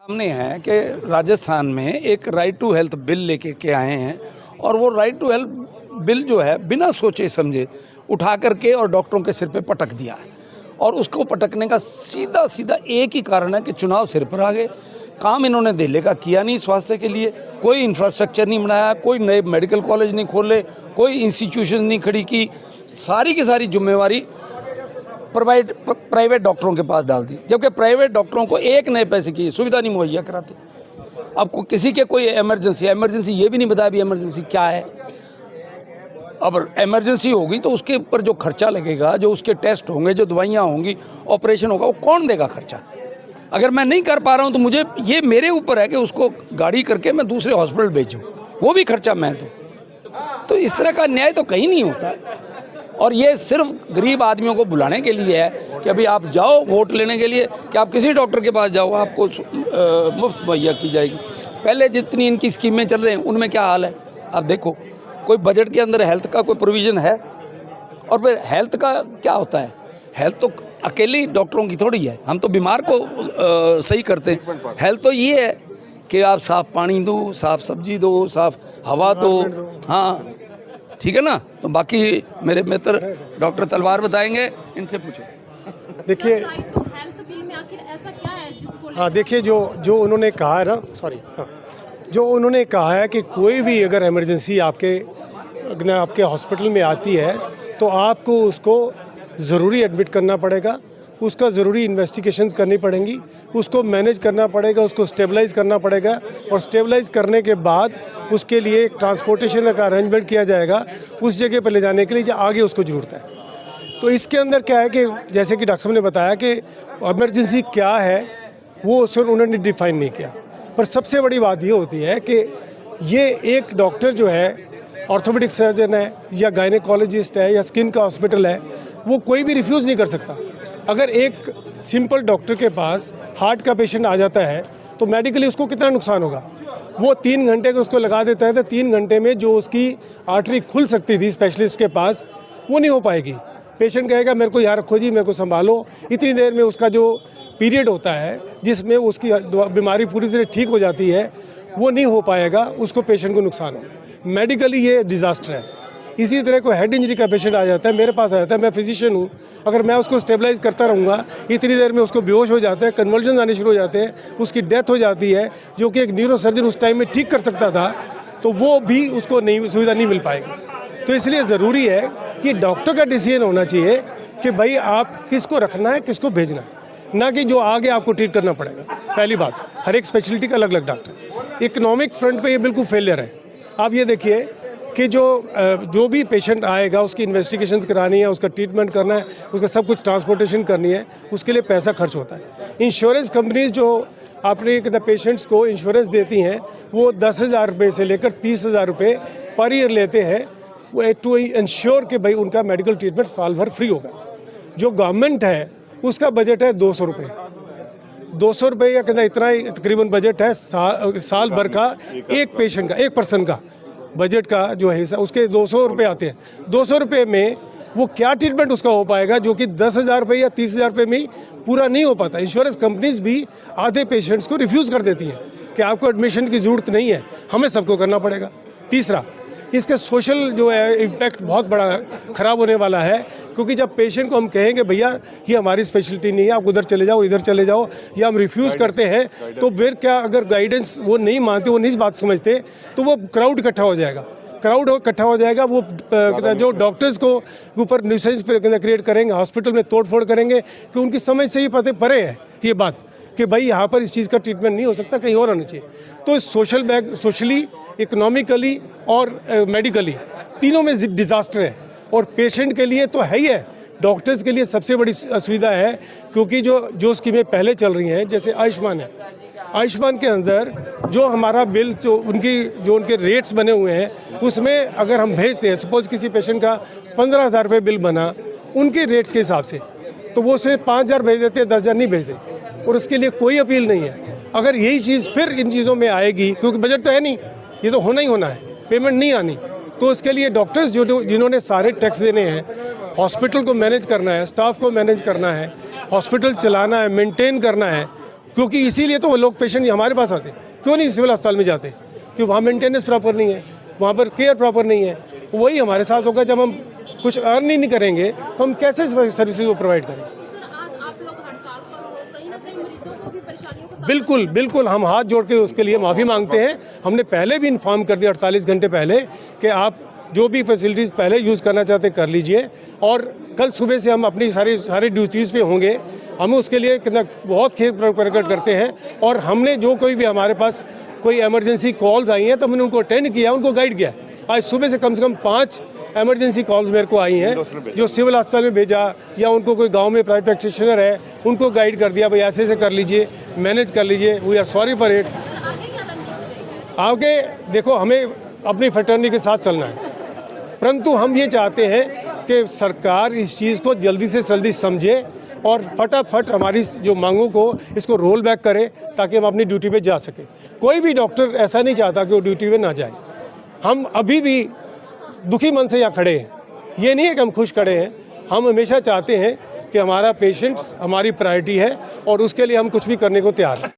सामने है कि राजस्थान में एक राइट टू हेल्थ बिल लेके के आए हैं और वो राइट टू हेल्थ बिल जो है बिना सोचे समझे उठा करके और डॉक्टरों के सिर पे पटक दिया है। और उसको पटकने का सीधा सीधा एक ही कारण है कि चुनाव सिर पर आ गए। काम इन्होंने दिल्ली का किया नहीं, स्वास्थ्य के लिए कोई इंफ्रास्ट्रक्चर नहीं बनाया, कोई नए मेडिकल कॉलेज नहीं खोले, कोई इंस्टीट्यूशन नहीं खड़ी की, सारी की सारी जिम्मेवारी प्राइवेट डॉक्टरों के पास डाल दी, जबकि प्राइवेट डॉक्टरों को एक नए पैसे की सुविधा नहीं मुहैया कराते। अब किसी के कोई इमरजेंसी ये भी नहीं बताया भी इमरजेंसी क्या है। अब इमरजेंसी होगी तो उसके ऊपर जो खर्चा लगेगा, जो उसके टेस्ट होंगे, जो दवाइयाँ होंगी, ऑपरेशन होगा, वो कौन देगा खर्चा? अगर मैं नहीं कर पा रहा हूँ तो मुझे ये मेरे ऊपर है कि उसको गाड़ी करके मैं दूसरे हॉस्पिटल भेजूँ, वो भी खर्चा मैं दूँ। तो इस तरह का न्याय तो कहीं नहीं होता। और ये सिर्फ गरीब आदमियों को बुलाने के लिए है कि अभी आप जाओ वोट लेने के लिए कि आप किसी डॉक्टर के पास जाओ, आपको मुफ्त मुहैया की जाएगी। पहले जितनी इनकी स्कीमें चल रही हैं उनमें क्या हाल है आप देखो। कोई बजट के अंदर हेल्थ का कोई प्रोविज़न है? और फिर हेल्थ का क्या होता है? हेल्थ तो अकेले डॉक्टरों की थोड़ी है, हम तो बीमार को सही करते हैं। हेल्थ तो ये है कि आप साफ़ पानी दो, साफ़ सब्जी दो, साफ़ हवा दो। हाँ ठीक है ना। तो बाकी मेरे मित्र डॉक्टर तलवार बताएंगे, इनसे पूछो। देखिए हेल्थ बिल में आखिर ऐसा क्या है जिसको हाँ, देखिए जो उन्होंने कहा है ना, जो उन्होंने कहा है कि कोई भी अगर इमरजेंसी आपके हॉस्पिटल में आती है तो आपको उसको ज़रूरी एडमिट करना पड़ेगा, उसका ज़रूरी इन्वेस्टिगेशंस करनी पड़ेंगी, उसको मैनेज करना पड़ेगा, उसको स्टेबलाइज करना पड़ेगा और स्टेबलाइज करने के बाद उसके लिए ट्रांसपोर्टेशन का अरेंजमेंट किया जाएगा उस जगह पर ले जाने के लिए जो आगे उसको ज़रूरत है। तो इसके अंदर क्या है कि जैसे कि डॉक्टर साहब ने बताया कि इमरजेंसी क्या है वो सिर्फ उन्होंने डिफ़ाइन नहीं किया। पर सबसे बड़ी बात ये होती है कि ये एक डॉक्टर जो है, ऑर्थोपेडिक सर्जन है या गायनेकोलॉजिस्ट है या स्किन का हॉस्पिटल है, वो कोई भी रिफ्यूज़ नहीं कर सकता। अगर एक सिंपल डॉक्टर के पास हार्ट का पेशेंट आ जाता है तो मेडिकली उसको कितना नुकसान होगा? वो 3 घंटे को उसको लगा देता है तो 3 घंटे में जो उसकी आर्टरी खुल सकती थी स्पेशलिस्ट के पास वो नहीं हो पाएगी। पेशेंट कहेगा मेरे को यहाँ रखो जी, मेरे को संभालो। इतनी देर में उसका जो पीरियड होता है जिसमें उसकी बीमारी पूरी तरह ठीक हो जाती है वो नहीं हो पाएगा, उसको पेशेंट को नुकसान होगा। मेडिकली ये डिज़ास्टर है। इसी तरह को हेड इंजरी का पेशेंट आ जाता है, मेरे पास आ जाता है, मैं फिजिशियन हूँ, अगर मैं उसको स्टेबलाइज करता रहूँगा इतनी देर में उसको बेहोश हो जाता है, कन्वर्जन आने शुरू हो जाते हैं, उसकी डेथ हो जाती है, जो कि एक न्यूरो सर्जन उस टाइम में ठीक कर सकता था, तो वो भी उसको नहीं सुविधा नहीं मिल पाएगी। तो इसलिए ज़रूरी है कि डॉक्टर का डिसीजन होना चाहिए कि भाई आप किसको रखना है, किसको भेजना है, ना कि जो आगे आपको ट्रीट करना पड़ेगा। पहली बात, हर एक स्पेशलिटी का अलग अलग डॉक्टर। इकोनॉमिक फ्रंट पे ये बिल्कुल फेलियर है। आप ये देखिए कि जो भी पेशेंट आएगा उसकी इन्वेस्टिगेशंस करानी है, उसका ट्रीटमेंट करना है, उसका सब कुछ ट्रांसपोर्टेशन करनी है, उसके लिए पैसा खर्च होता है। इंश्योरेंस कंपनीज जो अपने पेशेंट्स को इंश्योरेंस देती हैं वो 10,000 रुपये से लेकर 30,000 रुपये पर ईयर लेते हैं, वो टू इंश्योर कि भाई उनका मेडिकल ट्रीटमेंट साल भर फ्री होगा। जो गवर्नमेंट है उसका बजट है 200 रुपये, 200 रुपये या कहना इतना ही तकरीबन बजट है साल भर का। एक पेशेंट का, एक पर्सन का बजट का जो है हिस्सा उसके 200 रुपये आते हैं। 200 रुपये में वो क्या ट्रीटमेंट उसका हो पाएगा जो कि 10,000 रुपये या 30,000 रुपये में ही पूरा नहीं हो पाता। इंश्योरेंस कंपनीज भी आधे पेशेंट्स को रिफ्यूज़ कर देती हैं कि आपको एडमिशन की ज़रूरत नहीं है, हमें सबको करना पड़ेगा। तीसरा, इसके सोशल जो है इम्पैक्ट बहुत बड़ा ख़राब होने वाला है, क्योंकि जब पेशेंट को हम कहेंगे भैया ये हमारी स्पेशलिटी नहीं है, आप उधर चले जाओ, इधर चले जाओ, या हम रिफ्यूज़ करते हैं, तो फिर क्या अगर गाइडेंस वो नहीं मानते, वो नहीं बात समझते, तो वो क्राउड इकट्ठा हो जाएगा। वो जो डॉक्टर्स को ऊपर न्यूसेंस क्रिएट करेंगे, हॉस्पिटल में तोड़फोड़ करेंगे कि उनकी समझ से ही परे है ये बात कि भाई यहाँ पर इस चीज़ का ट्रीटमेंट नहीं हो सकता, कहीं और आना चाहिए। तो सोशली, इकोनॉमिकली और मेडिकली तीनों में डिज़ास्टर है। और पेशेंट के लिए तो है ही है, डॉक्टर्स के लिए सबसे बड़ी असुविधा है, क्योंकि जो स्कीमें पहले चल रही हैं जैसे आयुष्मान है, आयुष्मान के अंदर जो हमारा बिल जो उनके रेट्स बने हुए हैं उसमें अगर हम भेजते हैं, सपोज़ किसी पेशेंट का 15,000 रुपये बिल बना उनके रेट्स के हिसाब से, तो वो सिर्फ 5,000 भेज देते हैं, 10,000 नहीं भेजते, और उसके लिए कोई अपील नहीं है। अगर यही चीज़ फिर इन चीज़ों में आएगी, क्योंकि बजट तो है नहीं, ये तो होना ही होना है, पेमेंट नहीं आनी, तो उसके लिए डॉक्टर्स जिन्होंने सारे टैक्स देने हैं, हॉस्पिटल को मैनेज करना है, स्टाफ को मैनेज करना है, हॉस्पिटल चलाना है, मेंटेन करना है, क्योंकि इसीलिए तो वो लोग पेशेंट हमारे पास आते हैं। क्यों नहीं सिविल अस्पताल में जाते? क्योंकि वहाँ मेंटेनेंस प्रॉपर नहीं है, वहाँ पर केयर प्रॉपर नहीं है। वही हमारे साथ होगा, जब हम कुछ अर्न ही नहीं करेंगे तो हम कैसे सर्विसेज को प्रोवाइड करें? आज आप लोग हड़ताल पर हो, कहीं ना कहीं मरीजों को भी परेशानियों का बिल्कुल बिल्कुल, हम हाथ जोड़ के उसके लिए माफ़ी मांगते हैं। हमने पहले भी इन्फॉर्म कर दिया 48 घंटे पहले कि आप जो भी फैसिलिटीज़ पहले यूज़ करना चाहते हैं कर लीजिए, और कल सुबह से हम अपनी सारी ड्यूटीज़ पे होंगे। हम उसके लिए कितना बहुत खेद प्रकट करते हैं, और हमने जो कोई भी हमारे पास कोई इमरजेंसी कॉल्स आई हैं तो हमने उनको अटेंड किया, उनको गाइड किया। आज सुबह से कम 5 इमरजेंसी कॉल्स मेरे को आई हैं, जो सिविल अस्पताल में भेजा, या उनको कोई गांव में प्राइवेट प्रैक्टिशनर है उनको गाइड कर दिया, भाई ऐसे कर लीजिए, मैनेज कर लीजिए, we are sorry for it. आगे देखो, हमें अपनी फ्रेटर्निटी के साथ चलना है, परंतु हम ये चाहते हैं कि सरकार इस चीज़ को जल्दी से जल्दी समझे और फटाफट हमारी जो मांगों को इसको रोल बैक करे, ताकि हम अपनी ड्यूटी पे जा सकें। कोई भी डॉक्टर ऐसा नहीं चाहता कि वो ड्यूटी पे ना जाए। हम अभी भी दुखी मन से यहाँ खड़े हैं, ये नहीं है कि हम खुश खड़े हैं। हम हमेशा चाहते हैं कि हमारा पेशेंट्स हमारी प्रायोरिटी है, और उसके लिए हम कुछ भी करने को तैयार हैं।